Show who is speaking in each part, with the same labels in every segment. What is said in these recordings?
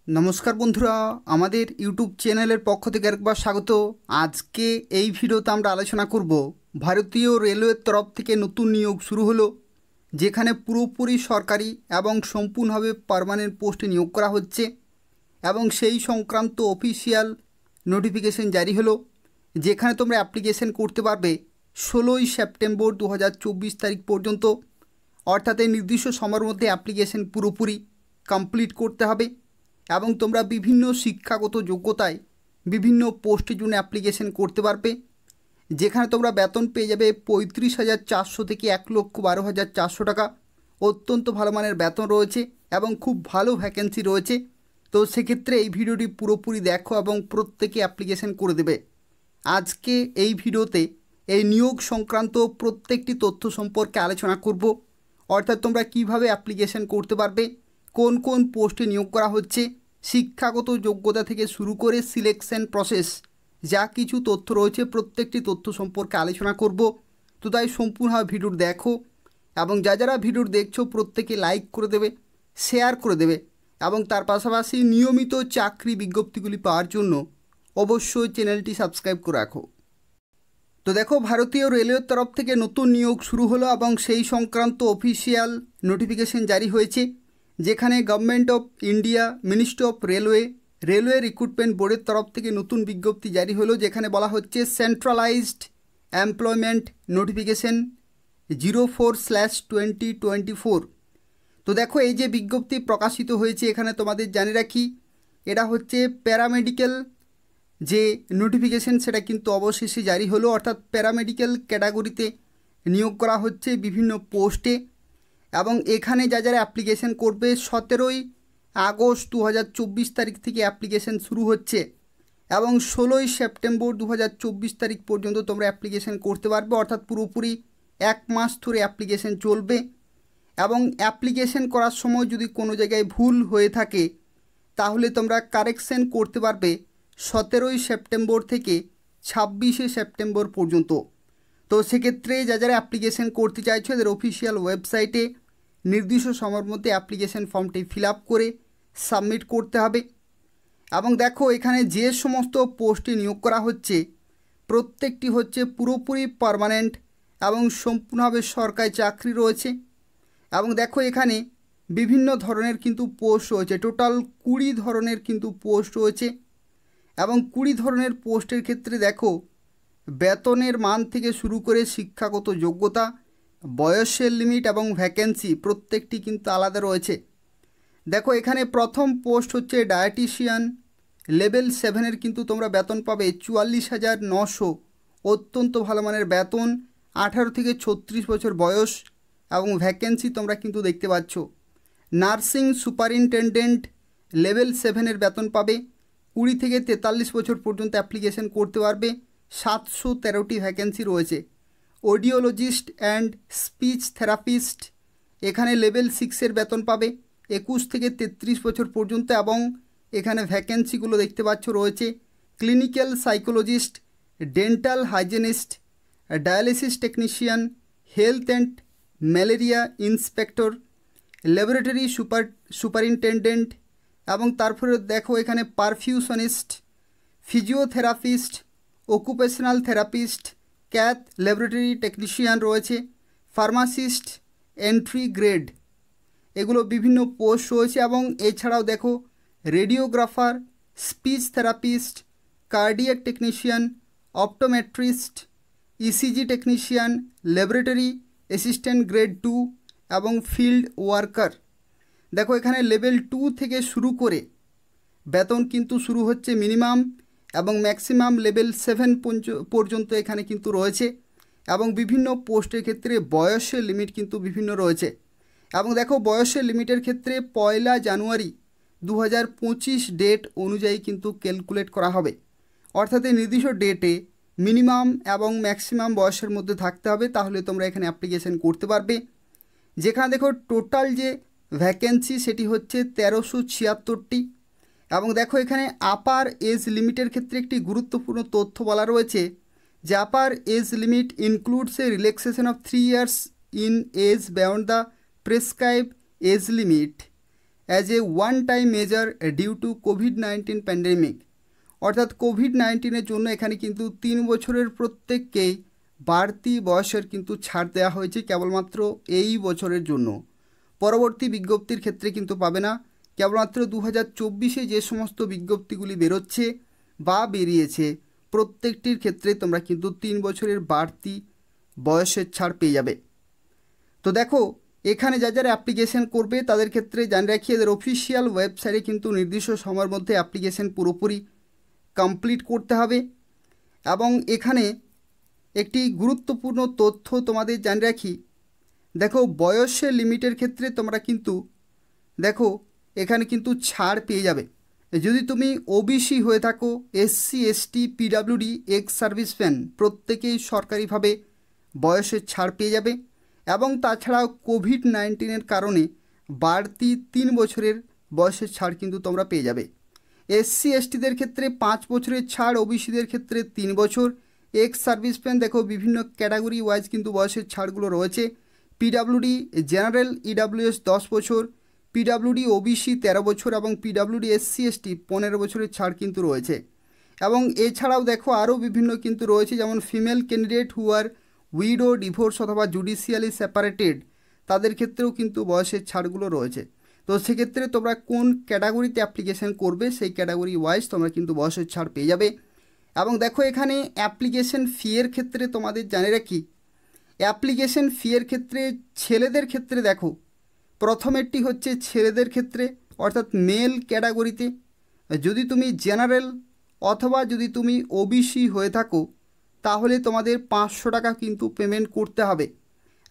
Speaker 1: নমস্কার বন্ধুরা, আমাদের ইউটিউব চ্যানেলের পক্ষ থেকে একবার স্বাগত। আজকে এই ভিডিওতে আমরা আলোচনা করব ভারতীয় রেলওয়ের তরফ থেকে নতুন নিয়োগ শুরু হলো, যেখানে পুরোপুরি সরকারি এবং সম্পূর্ণভাবে পার্মানেন্ট পোস্টে নিয়োগ করা হচ্ছে এবং সেই সংক্রান্ত অফিসিয়াল নোটিফিকেশন জারি হলো, যেখানে তোমরা অ্যাপ্লিকেশন করতে পারবে 16ই সেপ্টেম্বর 2024 তারিখ পর্যন্ত। অর্থাৎ এই নির্দিষ্ট সময়ের মধ্যে অ্যাপ্লিকেশন পুরোপুরি কমপ্লিট করতে হবে এবং তোমরা বিভিন্ন শিক্ষাগত যোগ্যতায় বিভিন্ন পোস্টের জন্য অ্যাপ্লিকেশন করতে পারবে, যেখানে তোমরা বেতন পেয়ে যাবে 35,400 থেকে 1,12,400 টাকা। অত্যন্ত ভালো মানের বেতন রয়েছে এবং খুব ভালো ভ্যাকেন্সি রয়েছে। তো সেক্ষেত্রে এই ভিডিওটি পুরোপুরি দেখো এবং প্রত্যেকে অ্যাপ্লিকেশন করে দেবে। আজকে এই ভিডিওতে এই নিয়োগ সংক্রান্ত প্রত্যেকটি তথ্য সম্পর্কে আলোচনা করব। অর্থাৎ তোমরা কিভাবে অ্যাপ্লিকেশন করতে পারবে, কোন কোন পোস্টে নিয়োগ করা হচ্ছে, শিক্ষাগত যোগ্যতা থেকে শুরু করে সিলেকশন প্রসেস, যা কিছু তথ্য রয়েছে প্রত্যেকটি তথ্য সম্পর্কে আলোচনা করব। তো তাই সম্পূর্ণভাবে ভিডিও দেখো এবং যারা ভিডিও দেখছো প্রত্যেকে লাইক করে দেবে, শেয়ার করে দেবে এবং তার পাশাপাশি নিয়মিত চাকরি বিজ্ঞপ্তিগুলি পাওয়ার জন্য অবশ্যই চ্যানেলটি সাবস্ক্রাইব করে রাখো। তো দেখো, ভারতীয় রেলওয়ের তরফ থেকে নতুন নিয়োগ শুরু হলো এবং সেই সংক্রান্ত অফিসিয়াল নোটিফিকেশন জারি হয়েছে, যেখানে government of India ministry of railway recruitment বোর্ডের তরফ থেকে নতুন বিজ্ঞপ্তি জারি হলো, যেখানে বলা হচ্ছে সেন্ট্রালাইজড এমপ্লয়মেন্ট নোটিফিকেশন 04/2024। তো দেখো, এই যে বিজ্ঞপ্তি প্রকাশিত হয়েছে, এখানে তোমাদের জানিয়ে রাখি, এটা হচ্ছে প্যারামেডিক্যাল যে নোটিফিকেশন সেটা কিন্তু অবশেষে জারি হলো। অর্থাৎ প্যারামেডিক্যাল ক্যাটাগরিতে নিয়োগ করা হচ্ছে বিভিন্ন পোস্টে এবং এখানে যারা অ্যাপ্লিকেশন করবে 17ই আগস্ট 2024 তারিখ থেকে অ্যাপ্লিকেশন শুরু হচ্ছে এবং 16ই সেপ্টেম্বর 2024 তারিখ পর্যন্ত তোমরা অ্যাপ্লিকেশন করতে পারবে। অর্থাৎ পুরোপুরি এক মাস ধরে অ্যাপ্লিকেশন চলবে এবং অ্যাপ্লিকেশন করার সময় যদি কোনো জায়গায় ভুল হয়ে থাকে তাহলে তোমরা কারেকশন করতে পারবে 17ই সেপ্টেম্বর থেকে 26শে সেপ্টেম্বর পর্যন্ত। তো সেক্ষেত্রে যারা অ্যাপ্লিকেশন করতে চাইছো এদের অফিসিয়াল ওয়েবসাইটে নির্দিষ্ট সময়ের মধ্যে অ্যাপ্লিকেশন ফর্মটি ফিল আপ করে সাবমিট করতে হবে। এবং দেখো, এখানে যে সমস্ত পোস্টে নিয়োগ করা হচ্ছে প্রত্যেকটি হচ্ছে পুরোপুরি পার্মানেন্ট এবং সম্পূর্ণভাবে সরকারি চাকরি রয়েছে। এবং দেখো, এখানে বিভিন্ন ধরনের কিন্তু পোস্ট রয়েছে, টোটাল 20 ধরনের কিন্তু পোস্ট রয়েছে এবং 20 ধরনের পোস্টের ক্ষেত্রে দেখো বেতনের মান থেকে শুরু করে শিক্ষাগত যোগ্যতা, বয়সের লিমিট এবং ভ্যাকেন্সি প্রত্যেকটি কিন্তু আলাদা রয়েছে। দেখো, এখানে প্রথম পোস্ট হচ্ছে ডায়েটিশিয়ান লেভেল 7-এর কিন্তু তোমরা বেতন পাবে 44,900। অত্যন্ত ভালো মানের বেতন, 18 থেকে 36 বছর বয়স এবং ভ্যাকেন্সি তোমরা কিন্তু দেখতে পাচ্ছ। নার্সিং সুপারিনটেনডেন্ট লেভেল 7-এর বেতন পাবে, 20 থেকে 43 বছর পর্যন্ত অ্যাপ্লিকেশন করতে পারবে, 713টি ভ্যাকেন্সি রয়েছে। অডিওলজিস্ট অ্যান্ড স্পিচ থেরাপিস্ট এখানে লেভেল 6-এর বেতন পাবে, 21 থেকে 33 বছর পর্যন্ত এবং এখানে ভ্যাকেন্সিগুলো দেখতে পাচ্ছ রয়েছে। Clinical psychologist, dental hygienist, dialysis technician, health and malaria inspector, laboratory superintendent এবং তারপরে দেখো এখানে perfusionist, physiotherapist, occupational therapist, cath laboratory technician রয়েছে, ফার্মাসিস্ট এন্ট্রি গ্রেড, এগুলো বিভিন্ন পোস্ট রয়েছে। এবং এছাড়াও দেখো radiographer, speech therapist, cardiac technician, optometrist, ECG technician, laboratory assistant grade 2 এবং ফিল্ড ওয়ার্কার। দেখো, এখানে লেভেল 2 থেকে শুরু করে বেতন কিন্তু শুরু হচ্ছে মিনিমাম এবং ম্যাক্সিমাম লেভেল 7 পর্যন্ত এখানে কিন্তু রয়েছে এবং বিভিন্ন পোস্টের ক্ষেত্রে বয়সের লিমিট কিন্তু বিভিন্ন রয়েছে। এবং দেখো, বয়সের লিমিটের ক্ষেত্রে 1 জানুয়ারি 2025 ডেট অনুযায়ী কিন্তু ক্যালকুলেট করা হবে। অর্থাৎ এই নির্দিষ্ট ডেটে মিনিমাম এবং ম্যাক্সিমাম বয়সের মধ্যে থাকতে হবে, তাহলে তোমরা এখানে অ্যাপ্লিকেশন করতে পারবে। যেখানে দেখো টোটাল যে ভ্যাকেন্সি সেটি হচ্ছে 1376টি। এবং দেখো, এখানে আপার এজ লিমিটের ক্ষেত্রে একটি গুরুত্বপূর্ণ তথ্য বলা রয়েছে যে upper age limit includes a relaxation of 3 years in age beyond the prescribe age limit as a one time measure due to কোভিড-19 প্যান্ডেমিক। অর্থাৎ কোভিড-19-এর জন্য এখানে কিন্তু 3 বছরের প্রত্যেককেই বাড়তি বয়সের কিন্তু ছাড় দেওয়া হয়েছে কেবলমাত্র এই বছরের জন্য। পরবর্তী বিজ্ঞপ্তির ক্ষেত্রে কিন্তু পাবে না। কেবলমাত্র 2024-এ যে সমস্ত বিজ্ঞপ্তিগুলি বেরোচ্ছে বা বেরিয়েছে প্রত্যেকটির ক্ষেত্রে তোমরা কিন্তু 3 বছরের বাড়তি বয়সের ছাড় পেয়ে যাবে। তো দেখো এখানে যারা অ্যাপ্লিকেশন করবে তাদের ক্ষেত্রে জানিয়ে রাখি, এদের অফিসিয়াল ওয়েবসাইটে কিন্তু নির্দিষ্ট সময়ের মধ্যে অ্যাপ্লিকেশন পুরোপুরি কমপ্লিট করতে হবে। এবং এখানে একটি গুরুত্বপূর্ণ তথ্য তোমাদের জানিয়ে রাখি, দেখো বয়সের লিমিটের ক্ষেত্রে তোমরা কিন্তু দেখো এখানে কিন্তু ছাড় পেয়ে যাবে। যদি তুমি ওবিসি হয়ে থাকো, SC ST PWD ex serviceman প্রত্যেকেই সরকারিভাবে বয়সের ছাড় পেয়ে যাবে। এবং তাছাড়াও কোভিড-19-এর কারণে বাড়তি 3 বছরের বয়সের ছাড় কিন্তু তোমরা পেয়ে যাবে। এসসি এসটিদের ক্ষেত্রে 5 বছরের ছাড়, ওবিসিদের ক্ষেত্রে 3 বছর, এক্স সার্ভিসম্যান দেখো বিভিন্ন ক্যাটাগরি ওয়াইজ কিন্তু বয়সের ছাড়গুলো রয়েছে। পিডাব্লিউডি জেনারেল ইডাব্লিউএস 10 বছর, পিডাব্লিউডি ওবিসি 13 বছর এবং পিডাব্লিউডি এসসি এসটি 15 বছরের ছাড় কিন্তু রয়েছে। এবং এছাড়াও দেখো আরও বিভিন্ন কিন্তু রয়েছে, যেমন female candidate who are widow, divorce অথবা জুডিশিয়ালি সেপারেটেড তাদের ক্ষেত্রেও কিন্তু বয়সের ছাড়গুলো রয়েছে। তো সেক্ষেত্রে তোমরা কোন ক্যাটাগরিতে অ্যাপ্লিকেশন করবে সেই ক্যাটাগরি ওয়াইজ তোমরা কিন্তু বয়সের ছাড় পেয়ে যাবে। এবং দেখো এখানে অ্যাপ্লিকেশন ফি এর ক্ষেত্রে তোমাদের জানিয়ে রাখি, অ্যাপ্লিকেশন ফি এর ক্ষেত্রে ছেলেদের ক্ষেত্রে দেখো প্রথমেরটি হচ্ছে ছেলেদের ক্ষেত্রে, অর্থাৎ মেল ক্যাটাগরিতে যদি তুমি জেনারেল অথবা যদি তুমি ওবিসি হয়ে থাকো তাহলে তোমাদের 500 টাকা কিন্তু পেমেন্ট করতে হবে।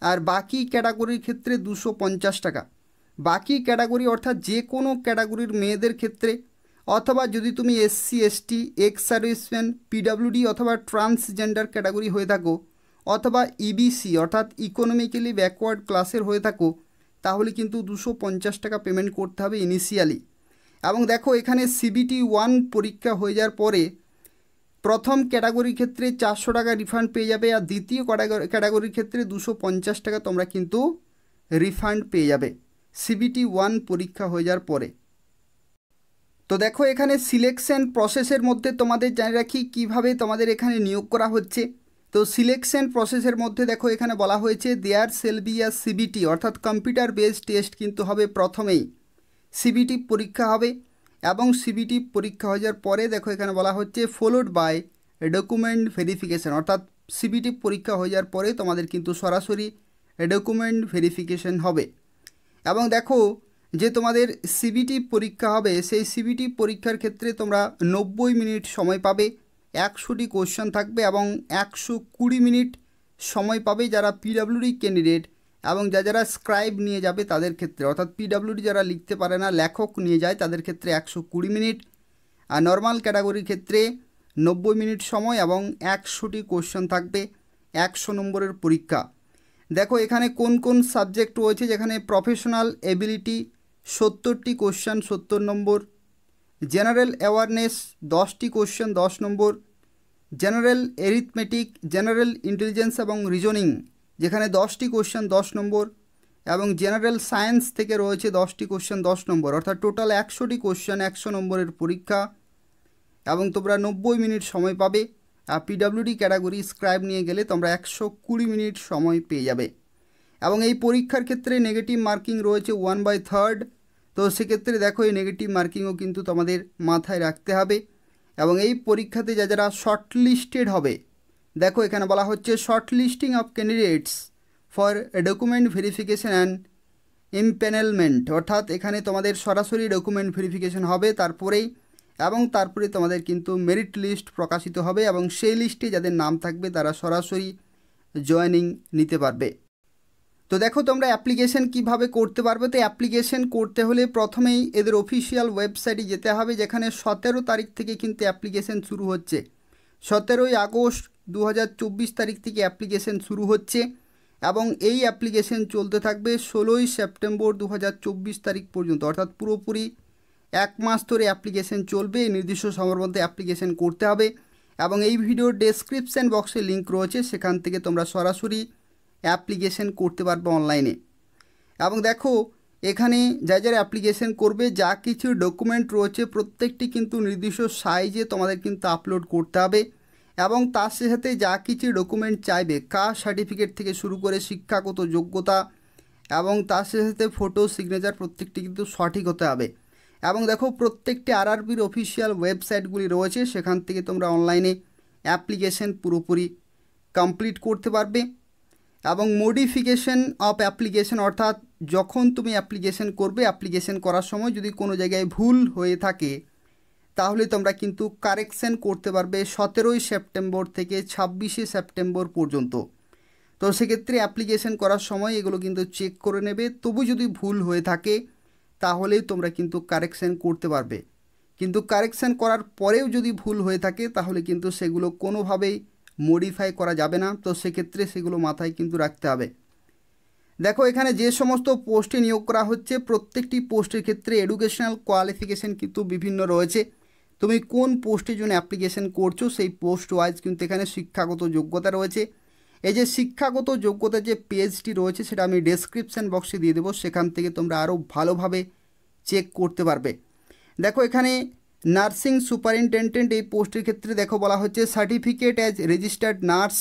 Speaker 1: আর বাকি ক্যাটাগরির ক্ষেত্রে 250 টাকা। বাকি ক্যাটাগরি অর্থাৎ যে কোনো ক্যাটাগরির মেয়েদের ক্ষেত্রে, অথবা যদি তুমি SC ST ex serviceman PWD অথবা ট্রান্সজেন্ডার ক্যাটাগরি হয়ে থাকো, অথবা ইবিসি অর্থাৎ ইকোনমিক্যালি ব্যাকওয়ার্ড ক্লাসের হয়ে থাকো, তাহলে কিন্তু 250 টাকা পেমেন্ট করতে হবে ইনিশিয়ালি। এবং দেখো এখানে সিবিটি 1 পরীক্ষা হয়ে যাওয়ার পরে প্রথম ক্যাটাগরির ক্ষেত্রে 400 টাকা রিফান্ড পেয়ে যাবে, আর দ্বিতীয় ক্যাটাগরির ক্ষেত্রে 250 টাকা তোমরা কিন্তু রিফান্ড পেয়ে যাবে সিবিটি 1 পরীক্ষা হয়ে যাওয়ার পরে। তো দেখো এখানে সিলেকশন প্রসেসের মধ্যে তোমাদের জানিয়ে রাখি কিভাবে তোমাদের এখানে নিয়োগ করা হচ্ছে। তো সিলেকশন প্রসেসের মধ্যে দেখো এখানে বলা হয়েছে দেয়ার সেল বি আ সিবিটি অর্থাৎ কম্পিউটার বেসড টেস্ট কিন্তু হবে প্রথমেই, সিবিটি পরীক্ষা হবে। এবং সিবিটি পরীক্ষা হয়ে যাওয়ার পরে দেখো এখানে বলা হচ্ছে ফলোড বাই ডকুমেন্ট ভেরিফিকেশান, অর্থাৎ সিবিটি পরীক্ষা হয়ে যাওয়ার পরে তোমাদের কিন্তু সরাসরি ডকুমেন্ট ভেরিফিকেশান হবে। এবং দেখো যে তোমাদের সিবিটি পরীক্ষা হবে সেই সিবিটি পরীক্ষার ক্ষেত্রে তোমরা 90 মিনিট সময় পাবে, 100টি কোশ্চেন থাকবে এবং 120 মিনিট সময় পাবে যারা পিডাব্লিউডি ক্যান্ডিডেট এবং যারা স্ক্রাইব নিয়ে যাবে তাদের ক্ষেত্রে, অর্থাৎ পিডাব্লিউডি যারা লিখতে পারে না লেখক নিয়ে যায় তাদের ক্ষেত্রে 120 মিনিট, আর নর্মাল ক্যাটাগরির ক্ষেত্রে 90 মিনিট সময় এবং 100টি কোশ্চেন থাকবে, 100 নম্বরের পরীক্ষা। দেখো এখানে কোন কোন সাবজেক্ট রয়েছে, যেখানে প্রফেশনাল এবিলিটি 70টি কোশ্চেন 70 নম্বর, জেনারেল অ্যাওয়ারনেস 10টি কোশ্চেন 10 নম্বর, জেনারেল এরিথমেটিক, জেনারেল ইন্টেলিজেন্স এবং রিজনিং যেখানে 10টি কোশ্চেন 10 নম্বর, এবং জেনারেল সায়েন্স থেকে রয়েছে 10টি কোশ্চেন 10 নম্বর, অর্থাৎ টোটাল 100টি কোশ্চেন 100 নম্বরের পরীক্ষা। এবং তোমরা 90 মিনিট সময় পাবে। আর পিডাব্লিউডি ক্যাটাগরি স্ক্রাইব নিয়ে গেলে তোমরা 120 মিনিট সময় পেয়ে যাবে। এবং এই পরীক্ষার ক্ষেত্রে নেগেটিভ মার্কিং রয়েছে 1/3। তো সেক্ষেত্রে দেখো এই নেগেটিভ মার্কিংও কিন্তু তোমাদের মাথায় রাখতে হবে। এবং এই পরীক্ষাতে যারা শর্টলিস্টেড হবে, দেখো এখানে বলা হচ্ছে short listing of candidates for document verification and empanelment, অর্থাৎ এখানে তোমাদের সরাসরি ডকুমেন্ট ভেরিফিকেশান হবে তারপরে তোমাদের কিন্তু মেরিট লিস্ট প্রকাশিত হবে এবং সেই লিস্টে যাদের নাম থাকবে তারা সরাসরি জয়েনিং নিতে পারবে। তো দেখো তোমরা অ্যাপ্লিকেশন কিভাবে করতে পারবে। তো অ্যাপ্লিকেশন করতে হলে প্রথমেই এদের অফিসিয়াল ওয়েবসাইটে যেতে হবে, যেখানে 17 তারিখ থেকে কিন্তু অ্যাপ্লিকেশন শুরু হচ্ছে। 17ই আগস্ট 2024 তারিখ থেকে অ্যাপ্লিকেশন শুরু হচ্ছে এবং এই অ্যাপ্লিকেশন চলতে থাকবে 16ই সেপ্টেম্বর 2024 তারিখ পর্যন্ত, অর্থাৎ পুরোপুরি 1 মাস ধরে অ্যাপ্লিকেশন চলবে। নির্দিষ্ট সময়ের মধ্যে অ্যাপ্লিকেশন করতে হবে এবং এই ভিডিওর ডেসক্রিপশন বক্সে লিঙ্ক রয়েছে, সেখান থেকে তোমরা সরাসরি অ্যাপ্লিকেশন করতে পারবে অনলাইনে। এবং দেখো এখানে যারা অ্যাপ্লিকেশন করবে যা কিছু ডকুমেন্ট রয়েছে প্রত্যেকটি কিন্তু নির্দিষ্ট সাইজে তোমাদের কিন্তু আপলোড করতে হবে এবং তার সাথে যা কিছু ডকুমেন্ট চাইবে কাস্ট সার্টিফিকেট থেকে শুরু করে শিক্ষাগত যোগ্যতা এবং তার সাথে ফটো সিগনেচার প্রত্যেকটি কিন্তু সঠিক হতে হবে। এবং দেখো প্রত্যেকটি আরআরবির অফিসিয়াল ওয়েবসাইটগুলি রয়েছে, সেখান থেকে তোমরা অনলাইনে অ্যাপ্লিকেশন পুরোপুরি কমপ্লিট করতে পারবে। এবং মডিফিকেশন অফ অ্যাপ্লিকেশন অর্থাৎ যখন তুমি অ্যাপ্লিকেশন করবে, অ্যাপ্লিকেশন করার সময় যদি কোনো জায়গায় ভুল হয়ে থাকে তাহলে তোমরা কিন্তু কারেকশন করতে পারবে 17ই সেপ্টেম্বর থেকে 26শে সেপ্টেম্বর পর্যন্ত। তো সেক্ষেত্রে অ্যাপ্লিকেশন করার সময় এগুলো কিন্তু চেক করে নেবে, তবু যদি ভুল হয়ে থাকে তাহলেই তোমরা কিন্তু কারেকশন করতে পারবে। কিন্তু কারেকশন করার পরেও যদি ভুল হয়ে থাকে তাহলে কিন্তু সেগুলো কোনোভাবেই মডিফাই করা যাবে না। তো সেক্ষেত্রে সেগুলো মাথায় কিন্তু রাখতে হবে। দেখো এখানে যে সমস্ত পোস্টে নিয়োগ করা হচ্ছে প্রত্যেকটি পোস্টের ক্ষেত্রে এডুকেশনাল কোয়ালিফিকেশান কিন্তু বিভিন্ন রয়েছে। তুমি কোন পোস্টের জন্য অ্যাপ্লিকেশন করছো সেই পোস্ট ওয়াইজ কিন্তু এখানে শিক্ষাগত যোগ্যতা রয়েছে। এই যে শিক্ষাগত যোগ্যতা যে পেজটি রয়েছে সেটা আমি ডেসক্রিপশান বক্সে দিয়ে দেবো, সেখান থেকে তোমরা আরও ভালোভাবে চেক করতে পারবে। দেখো এখানে নার্সিং সুপারিনটেন্ডেন্ট এই পোস্টের ক্ষেত্রে দেখো বলা হচ্ছে certificate as registered nurse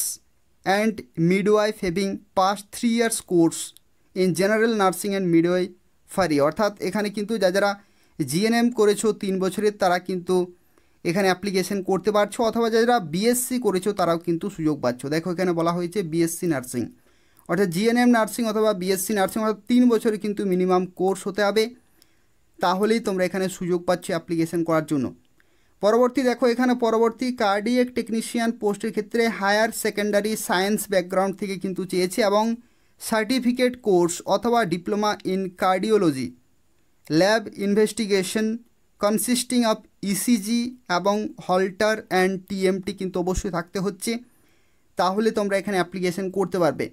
Speaker 1: and midwife having pass 3 years course in general nursing and midwifery. অর্থাৎ এখানে কিন্তু যারা জিএনএম করেছো 3 বছরের তারা কিন্তু এখানে অ্যাপ্লিকেশন করতে পারছো, অথবা যারা বিএসসি করেছো তারাও কিন্তু সুযোগ পাচ্ছ। দেখো এখানে বলা হয়েছে বিএসসি নার্সিং, অর্থাৎ জিএনএম নার্সিং অথবা বিএসসি নার্সিং অর্থাৎ 3 বছরের কিন্তু মিনিমাম কোর্স হতে হবে, তাহলেই তোমরা এখানে সুযোগ পাচ্ছ অ্যাপ্লিকেশন করার জন্য। পরবর্তী দেখো এখানে পরবর্তী কার্ডিয়াক টেকনিশিয়ান পোস্টের ক্ষেত্রে হায়ার সেকেন্ডারি সায়েন্স ব্যাকগ্রাউন্ড থেকে কিন্তু চেয়েছে এবং সার্টিফিকেট কোর্স অথবা diploma in cardiology lab investigation consisting of ECG এবং হল্টার অ্যান্ড টিএমটি কিন্তু অবশ্যই থাকতে হচ্ছে, তাহলে তোমরা এখানে অ্যাপ্লিকেশন করতে পারবে।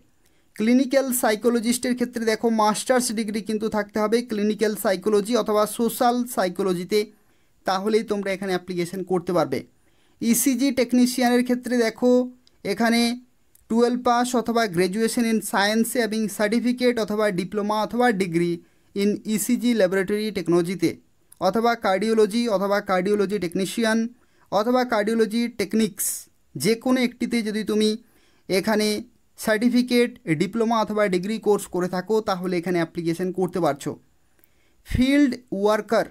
Speaker 1: ক্লিনিক্যাল সাইকোলজিস্টের ক্ষেত্রে দেখো মাস্টার্স ডিগ্রি কিন্তু থাকতে হবে ক্লিনিক্যাল সাইকোলজি অথবা সোশ্যাল সাইকোলজিতে, তাহলেই তোমরা এখানে অ্যাপ্লিকেশন করতে পারবে। ইসিজি টেকনিশিয়ানের ক্ষেত্রে দেখো এখানে 12 পাস অথবা গ্র্যাজুয়েশন ইন সায়েন্সে এবং সার্টিফিকেট অথবা ডিপ্লোমা অথবা ডিগ্রি ইন ইসিজি ল্যাবরেটরি টেকনোলজিতে, অথবা কার্ডিওলজি টেকনিশিয়ান অথবা কার্ডিওলজি টেকনিক্স যে কোনো একটিতে যদি তুমি এখানে সার্টিফিকেট ডিপ্লোমা অথবা ডিগ্রি কোর্স করে থাকো তাহলে এখানে অ্যাপ্লিকেশন করতে পারছো। ফিল্ড ওয়ার্কার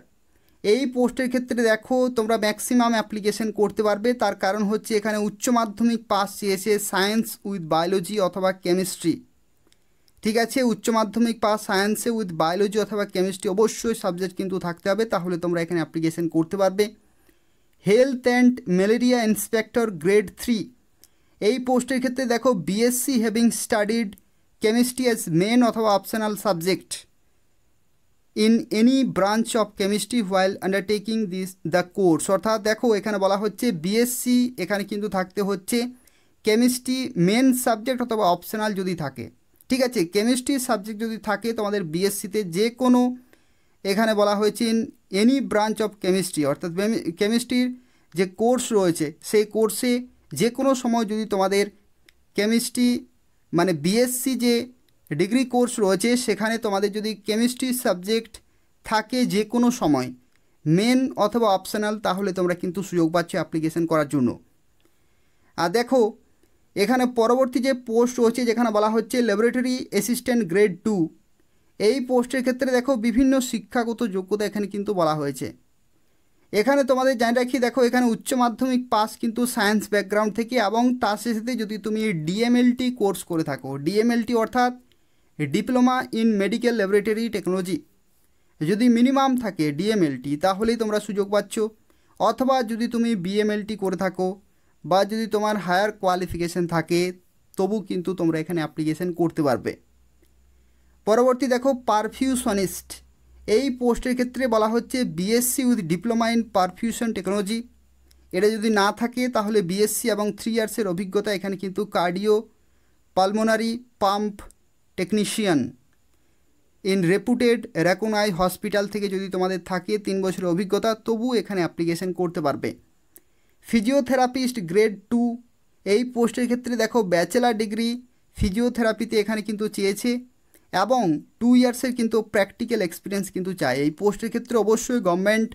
Speaker 1: এই পোস্টের ক্ষেত্রে দেখো তোমরা ম্যাক্সিমাম অ্যাপ্লিকেশন করতে পারবে, তার কারণ হচ্ছে এখানে উচ্চ মাধ্যমিক পাস চেয়েছে সায়েন্স উইথ বায়োলজি অথবা কেমিস্ট্রি। ঠিক আছে, উচ্চ মাধ্যমিক পাস সায়েন্সে উইথ বায়োলজি অথবা কেমিস্ট্রি অবশ্যই সাবজেক্ট কিন্তু থাকতে হবে, তাহলে তোমরা এখানে অ্যাপ্লিকেশন করতে পারবে। Health and malaria inspector grade 3 এই পোস্টের ক্ষেত্রে দেখো BSc having studied chemistry as main অথবা optional subject in any branch of chemistry while undertaking the course. অর্থাৎ দেখো এখানে বলা হচ্ছে বিএসসি এখানে কিন্তু থাকতে হচ্ছে কেমিস্ট্রি মেন সাবজেক্ট অথবা অপশনাল যদি থাকে। ঠিক আছে, কেমিস্ট্রি সাবজেক্ট যদি থাকে তোমাদের বিএসসিতে যে কোনো এখানে বলা হয়েছে in any branch of chemistry, অর্থাৎ কেমিস্ট্রির যে কোর্স রয়েছে সেই কোর্সে যে কোনো সময় যদি তোমাদের কেমিস্ট্রি মানে বিএসসি যে ডিগ্রি কোর্স রয়েছে সেখানে তোমাদের যদি কেমিস্ট্রি সাবজেক্ট থাকে যে কোনো সময় মেন অথবা অপশনাল, তাহলে তোমরা কিন্তু সুযোগ পাচ্ছ অ্যাপ্লিকেশন করার জন্য। আর দেখো এখানে পরবর্তী যে পোস্ট রয়েছে যেখানে বলা হচ্ছে ল্যাবরেটরি অ্যাসিস্ট্যান্ট গ্রেড 2 এই পোস্টের ক্ষেত্রে দেখো বিভিন্ন শিক্ষাগত যোগ্যতা এখানে কিন্তু বলা হয়েছে। এখানে তোমাদের জানিয়ে রাখি দেখো এখানে উচ্চ মাধ্যমিক পাস কিন্তু সায়েন্স ব্যাকগ্রাউন্ড থেকে এবং তার সাথে যদি তুমি ডিএমএলটি কোর্স করে থাকো, ডিএমএলটি অর্থাৎ diploma in medical laboratory technology যদি মিনিমাম থাকে ডিএমএলটি তাহলেই তোমরা সুযোগ পাচ্ছ, অথবা যদি তুমি বিএমএলটি করে থাকো বা যদি তোমার হায়ার কোয়ালিফিকেশান থাকে তবু কিন্তু তোমরা এখানে অ্যাপ্লিকেশন করতে পারবে। পরবর্তী দেখো পারফিউশনিস্ট এই পোস্টের ক্ষেত্রে বলা হচ্ছে BSc with diploma in perfusion technology, এটা যদি না থাকে তাহলে বিএসসি এবং 3 ইয়ার্সের অভিজ্ঞতা এখানে কিন্তু cardio pulmonary pump technician in reputed recognise hospital থেকে যদি তোমাদের থাকে 3 বছরের অভিজ্ঞতা তবু এখানে অ্যাপ্লিকেশন করতে পারবে। ফিজিওথেরাপিস্ট গ্রেড 2 এই পোস্টের ক্ষেত্রে দেখো ব্যাচেলার ডিগ্রি ফিজিওথেরাপিতে এখানে কিন্তু চেয়েছে এবং 2 ইয়ার্সের কিন্তু প্র্যাকটিক্যাল এক্সপিরিয়েন্স কিন্তু চাই। এই পোস্টের ক্ষেত্রে অবশ্যই গভর্নমেন্ট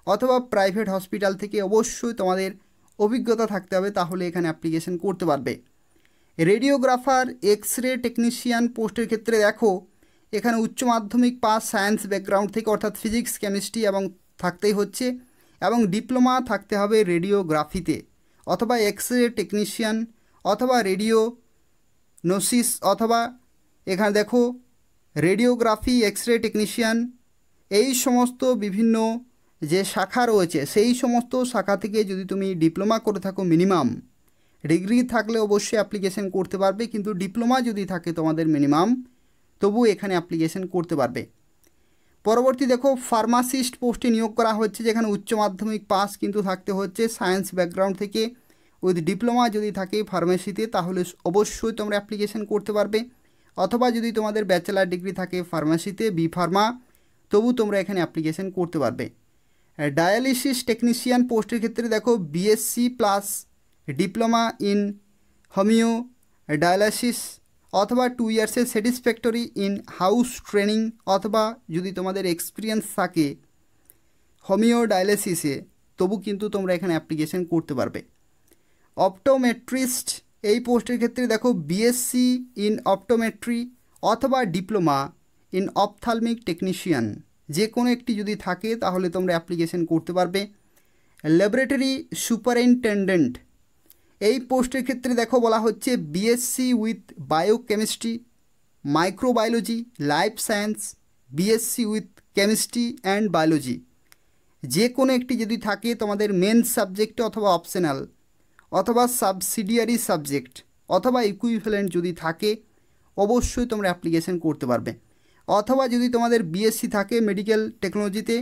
Speaker 1: অথবা প্রাইভেট হসপিটাল থেকে অবশ্যই তোমাদের অভিজ্ঞতা থাকতে হবে, তাহলে এখানে অ্যাপ্লিকেশন করতে পারবে। রেডিওগ্রাফার, এক্স রে টেকনিশিয়ান পোস্টের ক্ষেত্রে দেখো এখানে উচ্চ মাধ্যমিক পাস সায়েন্স ব্যাকগ্রাউন্ড থেকে, অর্থাৎ ফিজিক্স কেমিস্ট্রি এবং থাকতেই হচ্ছে, এবং ডিপ্লোমা থাকতে হবে রেডিওগ্রাফিতে, অথবা এক্স রে টেকনিশিয়ান, অথবা রেডিওনোসিস, অথবা এখানে দেখো রেডিওগ্রাফি, এক্স রে টেকনিশিয়ান, এই সমস্ত বিভিন্ন যে শাখা রয়েছে সেই সমস্ত শাখা থেকে যদি তুমি ডিপ্লোমা করে থাকো, মিনিমাম ডিগ্রি থাকলে অবশ্যই অ্যাপ্লিকেশন করতে পারবে, কিন্তু ডিপ্লোমা যদি থাকে তোমাদের মিনিমাম, তবু এখানে অ্যাপ্লিকেশন করতে পারবে। পরবর্তী দেখো ফার্মাসিস্ট পোস্টে নিয়োগ করা হচ্ছে, যেখানে উচ্চ মাধ্যমিক পাস কিন্তু থাকতে হচ্ছে সায়েন্স ব্যাকগ্রাউন্ড থেকে, উইথ ডিপ্লোমা যদি থাকে ফার্মেসিতে তাহলে অবশ্যই তোমরা অ্যাপ্লিকেশন করতে পারবে, অথবা যদি তোমাদের ব্যাচেলার ডিগ্রি থাকে ফার্মাসিতে, বি ফার্মা, তবু তোমরা এখানে অ্যাপ্লিকেশন করতে পারবে। ডায়ালিসিস টেকনিশিয়ান পোস্টের ক্ষেত্রে দেখো BSc plus diploma in homeo dialysis, অথবা 2 ইয়ার্সের স্যাটিসফ্যাক্টরি ইন হাউস ট্রেনিং, অথবা যদি তোমাদের এক্সপিরিয়েন্স থাকে হোমিও ডায়ালিসিসে, তবু কিন্তু তোমরা এখানে অ্যাপ্লিকেশন করতে পারবে। অপটোমেট্রিস্ট এই পোস্টের ক্ষেত্রে দেখো বিএসসি ইন অপটোমেট্রি অথবা ডিপ্লোমা ইন অপথালমিক টেকনিশিয়ান, যে কোনো একটি যদি থাকে তাহলে তোমরা অ্যাপ্লিকেশন করতে পারবে। ল্যাবরেটরি সুপারিনটেন্ডেন্ট এই পোস্টের ক্ষেত্রে দেখো বলা হচ্ছে BSc with biochemistry, microbiology, life science, BSc with chemistry and biology, যে কোনো একটি যদি থাকে তোমাদের মেন সাবজেক্টে, অথবা অপশনাল, অথবা সাবসিডিয়ারি সাবজেক্ট, অথবা ইকুইভ্যালেন্ট যদি থাকে অবশ্যই তোমরা অ্যাপ্লিকেশন করতে পারবে। অথবা যদি তোমাদের বিএসসি থাকে মেডিকেল টেকনোলজিতে,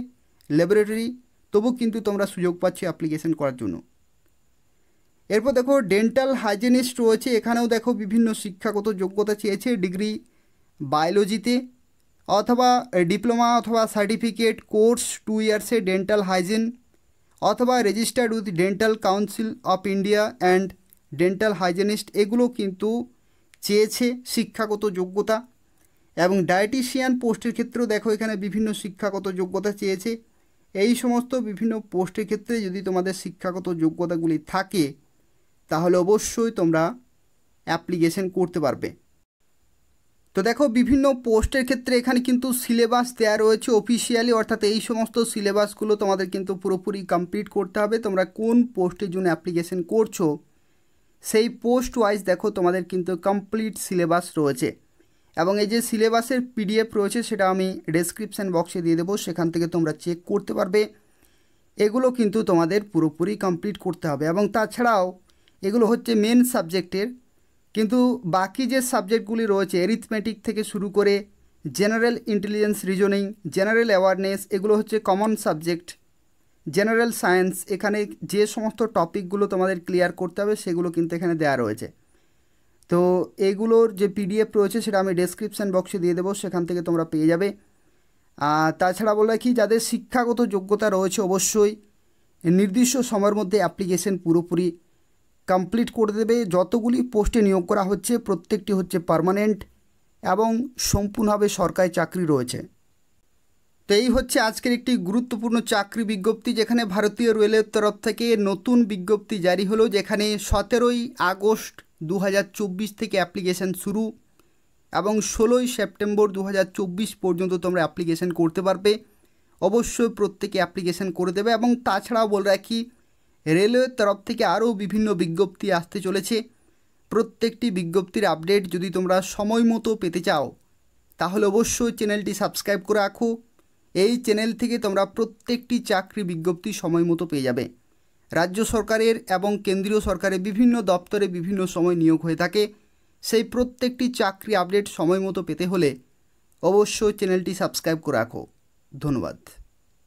Speaker 1: ল্যাবরেটরি, তবু কিন্তু তোমরা সুযোগ পাচ্ছ অ্যাপ্লিকেশন করার জন্য। এরপর দেখো ডেন্টাল হাইজিনিস্ট রয়েছে, এখানেও দেখো বিভিন্ন শিক্ষাগত যোগ্যতা চেয়েছে, ডিগ্রি বায়োলজিতে, অথবা ডিপ্লোমা অথবা সার্টিফিকেট কোর্স 2 ইয়ার্সে ডেন্টাল হাইজিন, অথবা registered with dental council of India and dental hygienist, এগুলো কিন্তু চেয়েছে শিক্ষাগত যোগ্যতা। এবং ডায়েটিশিয়ান পোস্টের ক্ষেত্রেও দেখো এখানে বিভিন্ন শিক্ষাগত যোগ্যতা চেয়েছে। এই সমস্ত বিভিন্ন পোস্টের ক্ষেত্রে যদি তোমাদের শিক্ষাগত যোগ্যতাগুলি থাকে তাহলে অবশ্যই তোমরা অ্যাপ্লিকেশন করতে পারবে। তো দেখো বিভিন্ন পোস্টের ক্ষেত্রে এখানে কিন্তু সিলেবাস দেওয়া রয়েছে অফিসিয়ালি, অর্থাৎ এই সমস্ত সিলেবাসগুলো তোমাদের কিন্তু পুরোপুরি কমপ্লিট করতে হবে। তোমরা কোন পোস্টের জন্য অ্যাপ্লিকেশন করছো সেই পোস্ট ওয়াইজ দেখো তোমাদের কিন্তু কমপ্লিট সিলেবাস রয়েছে, এবং এই যে সিলেবাসের পিডিএফ রয়েছে সেটা আমি ডেসক্রিপশান বক্সে দিয়ে দেবো, সেখান থেকে তোমরা চেক করতে পারবে। এগুলো কিন্তু তোমাদের পুরোপুরি কমপ্লিট করতে হবে। এবং তাছাড়াও এগুলো হচ্ছে মেন সাবজেক্টের, কিন্তু বাকি যে সাবজেক্টগুলি রয়েছে অ্যারিথমেটিক থেকে শুরু করে general intelligence, reasoning, general awareness, এগুলো হচ্ছে কমন সাবজেক্ট। জেনারেল সায়েন্স, এখানে যে সমস্ত টপিকগুলো তোমাদের ক্লিয়ার করতে হবে সেগুলো কিন্তু এখানে দেওয়া রয়েছে। তো এগুলোর যে পিডিএফ রয়েছে সেটা আমি ডেসক্রিপশান বক্সে দিয়ে দেবো, সেখান থেকে তোমরা পেয়ে যাবে। আর তাছাড়া বলে কি, যাদের শিক্ষাগত যোগ্যতা রয়েছে অবশ্যই নির্দিষ্ট সময়ের মধ্যে অ্যাপ্লিকেশন পুরোপুরি কমপ্লিট করে দেবে। যতগুলি পোস্টে নিয়োগ করা হচ্ছে প্রত্যেকটি হচ্ছে পার্মানেন্ট এবং সম্পূর্ণভাবে সরকারি চাকরি রয়েছে। তো এই হচ্ছে আজকের একটি গুরুত্বপূর্ণ চাকরি বিজ্ঞপ্তি, যেখানে ভারতীয় রেলের তরফ থেকে নতুন বিজ্ঞপ্তি জারি হলো, যেখানে 17ই আগস্ট 2024 থেকে অ্যাপ্লিকেশান শুরু এবং 16ই সেপ্টেম্বর 2024 পর্যন্ত তোমরা অ্যাপ্লিকেশান করতে পারবে। অবশ্যই প্রত্যেকে অ্যাপ্লিকেশান করে দেবে। এবং তাছাড়াও বলে রাখি, রেলওয়ের তরফ থেকে আরও বিভিন্ন বিজ্ঞপ্তি আসতে চলেছে। প্রত্যেকটি বিজ্ঞপ্তির আপডেট যদি তোমরা সময় মতো পেতে চাও তাহলে অবশ্যই চ্যানেলটি সাবস্ক্রাইব করে রাখো। এই চ্যানেল থেকে তোমরা প্রত্যেকটি চাকরি বিজ্ঞপ্তি সময় মতো পেয়ে যাবে। রাজ্য সরকারের এবং কেন্দ্রীয় সরকারের বিভিন্ন দপ্তরে বিভিন্ন সময় নিয়োগ হয়ে থাকে, সেই প্রত্যেকটি চাকরি আপডেট সময় মতো পেতে হলে অবশ্যই চ্যানেলটি সাবস্ক্রাইব করে রাখো। ধন্যবাদ।